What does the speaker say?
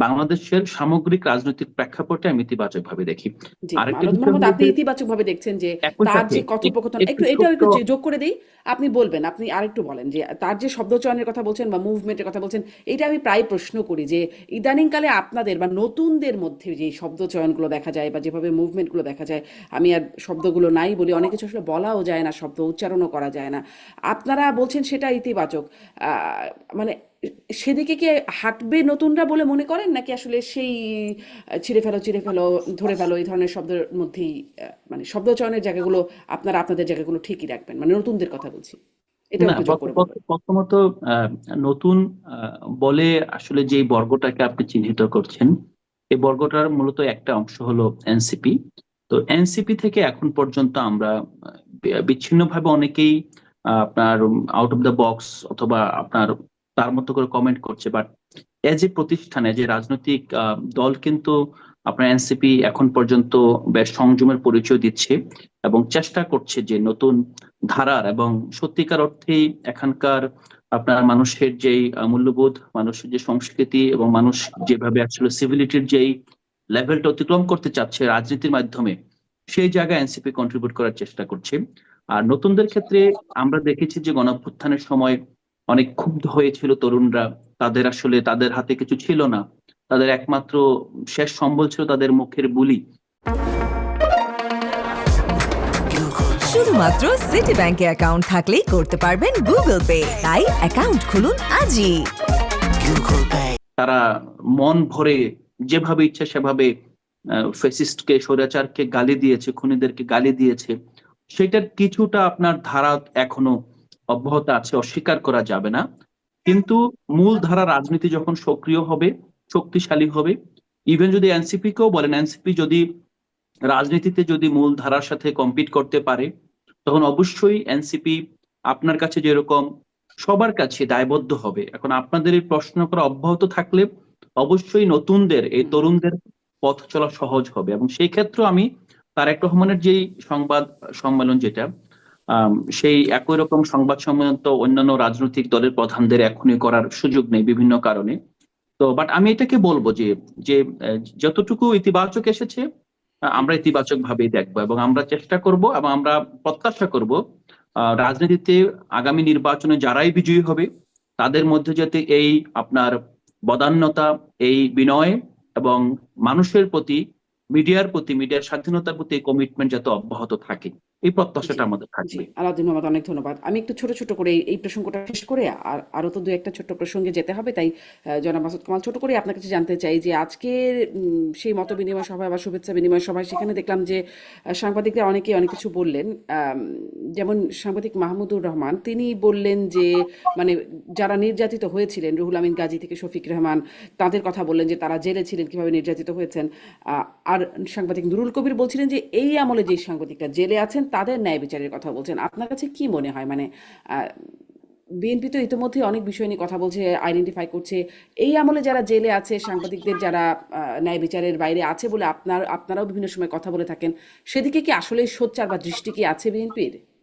বাংলাদেশের সামগ্রিক রাজনৈতিক প্রেক্ষাপটে আমি ইতিবাচক ভাবে দেখি। জি, আরেকটা মানব বিষয় মোহাম্মদ, হলো আপনি যে ইতিবাচক ভাবে দেখছেন যে একই তার সাথে যে কথোপকথন, একটু একটু এটাও ছোট্ট একটু যোগ করে দেই, আপনি বলবেন, আপনি আরেকটু বলেন যে তার যে শব্দ চয়নের কথা বলছেন বা মুভমেন্টের কথা বলছেন, এটা আমি প্রায় প্রশ্ন করি যে ইদানিংকালে আপনাদের বা নতুনদের মধ্যে যে শব্দ চয়নগুলো দেখা যায় বা যেভাবে মুভমেন্টগুলো দেখা যায়, আমি আর শব্দগুলো নাই বলি, অনেক কিছু আসলে বলাও যায় না, শব্দ উচ্চারণও করা যায় না, আপনারা বলছেন সেটা ইতিবাচক। মানে সেদিকে কি হাঁটবে নতুনরা বলে মনে করেন, নাকি আসলে সেই ছিঁড়ে ফেলো, চিড়ে ফেলো, ধরে ফেলো এই ধরনের শব্দের মধ্যেই মানে শব্দ চয়নের জায়গাগুলো আপনারা আপনাদের জায়গাগুলো ঠিকই রাখবেন, মানে নতুনদের কথা বলছি, এটাও না, একটু যোগ করে বলবেন। প্রথমত আহ, নতুন বলে আসলে যে বর্গটাকে আপনি চিহ্নিত করছেন, এই বর্গটার মূলত একটা অংশ হলো এনসিপি। তো এনসিপি থেকে এখন পর্যন্ত আমরা বিচ্ছিন্নভাবে অনেকেই আপনার আউট অফ দ্য বক্স অথবা আপনার তার মতো করে কমেন্ট করছে, বাট এজ এ প্রতিষ্ঠান, এজ এ রাজনৈতিক দল কিন্তু আপনার এনসিপি এখন পর্যন্ত বেশ সংযমের পরিচয় দিচ্ছে এবং চেষ্টা করছে যে নতুন ধারার এবং সত্যিকার অর্থেই এখানকার আপনার মানুষের যেই মূল্যবোধ, মানুষের যে সংস্কৃতি এবং মানুষ যেভাবে আসলে সিভিলিটির যেই লেভেলটা অতিক্রম করতে চাচ্ছে রাজনীতির মাধ্যমে, সেই জায়গায় এনসিপি কন্ট্রিবিউট করার চেষ্টা করছে। আর নতুনদের ক্ষেত্রে আমরা দেখেছি যে গণঅভ্যুত্থানের সময় অনেক ক্ষুব্ধ হয়েছিল তরুণরা। তাদের আসলে তাদের হাতে কিছু ছিল না, তাদের একমাত্র শেষ সম্বল ছিল তাদের মুখের বুলি। শুধুমাত্র সিটি ব্যাংকে অ্যাকাউন্ট থাকলেই করতে পারবেন গুগল পে, তাই অ্যাকাউন্ট খুলুন আজই। তারা মন ভরে যেভাবে ইচ্ছা সেভাবে ফেসিস্টকে, স্বৈরাচারকে গালি দিয়েছে, খুনিদেরকে গালি দিয়েছে। সেটার কিছুটা আপনার ধারা এখনো অব্যাহত আছে, অস্বীকার করা যাবে না। কিন্তু মূল ধারা রাজনীতি যখন সক্রিয় হবে, শক্তিশালী হবে, ইভেন যদি এনসিপি কেও বলেন, এনসিপি যদি রাজনীতিতে যদি মূল ধারার সাথে কম্পিট করতে পারে, তখন অবশ্যই এনসিপি আপনার কাছে যেরকম সবার কাছে দায়বদ্ধ হবে। এখন আপনাদের এই প্রশ্ন করা অব্যাহত থাকলে অবশ্যই নতুনদের, এই হুম। তরুণদের পথ চলা সহজ হবে। এবং সেই ক্ষেত্রে আমি তারেক রহমানের যেই সংবাদ সম্মেলন যেটা, সেই একই রকম সংবাদ সম্মেলন তো অন্যান্য রাজনৈতিক দলের প্রধানদের এখনই করার সুযোগ নেই বিভিন্ন কারণে। তো বাট আমি এটাকে বলবো যে যে যতটুকু ইতিবাচক এসেছে, আমরা ইতিবাচক ভাবেই দেখবো এবং আমরা চেষ্টা করব এবং আমরা প্রত্যাশা করব রাজনীতিতে আগামী নির্বাচনে যারাই বিজয়ী হবে তাদের মধ্যে যাতে এই আপনার বদান্যতা, এই বিনয় এবং মানুষের প্রতি, মিডিয়ার প্রতি, মিডিয়ার স্বাধীনতার প্রতি কমিটমেন্ট যাতে অব্যাহত থাকে, এই জি, প্রত্যাশাটা আমাদের জি। থাকবে। আলাউদ্দিন মোহাম্মদ, অনেক ধন্যবাদ। আমি একটু ছোট, ছোট করে এই প্রসঙ্গটা শেষ করে আরো তো ২-১ টা ছোট্ট প্রসঙ্গে যেতে হবে। তাই জনাব মাসুদ কামাল, ছোট করে আপনার কাছে জানতে চাই যে আজকের সেই মত বিনিময় সভায় বা শুভেচ্ছা বিনিময় সভায় সেখানে দেখলাম যে সাংবাদিকরা অনেকেই অনেক কিছু বললেন। যেমন সাংবাদিক মাহমুদুর রহমান, তিনি বললেন যে মানে যারা নির্যাতিত হয়েছিলেন, রুহুল আমিন গাজী থেকে শফিক রেহমান, তাদের কথা বললেন যে তারা জেলে ছিলেন, কিভাবে নির্যাতিত হয়েছেন। আর সাংবাদিক নুরুল কবির বলছিলেন যে এই আমলে যে সাংবাদিকরা জেলে আছেন তাদের ন্যায় বিচারের কথা বলছেন। আপনার কাছে কি মনে হয়, মানে বিএনপি তো ইতিমধ্যে অনেক বিষয় নিয়ে কথা বলছে, আইডেন্টিফাই করছে, এই আমলে যারা জেলে আছে, সাংবাদিকদের যারা ন্যায় বিচারের বাইরে আছে বলে আপনারাও বিভিন্ন সময় কথা বলে থাকেন, সেদিকে কি আসলে সোচ্চার বা দৃষ্টি কি আছে বিএনপির?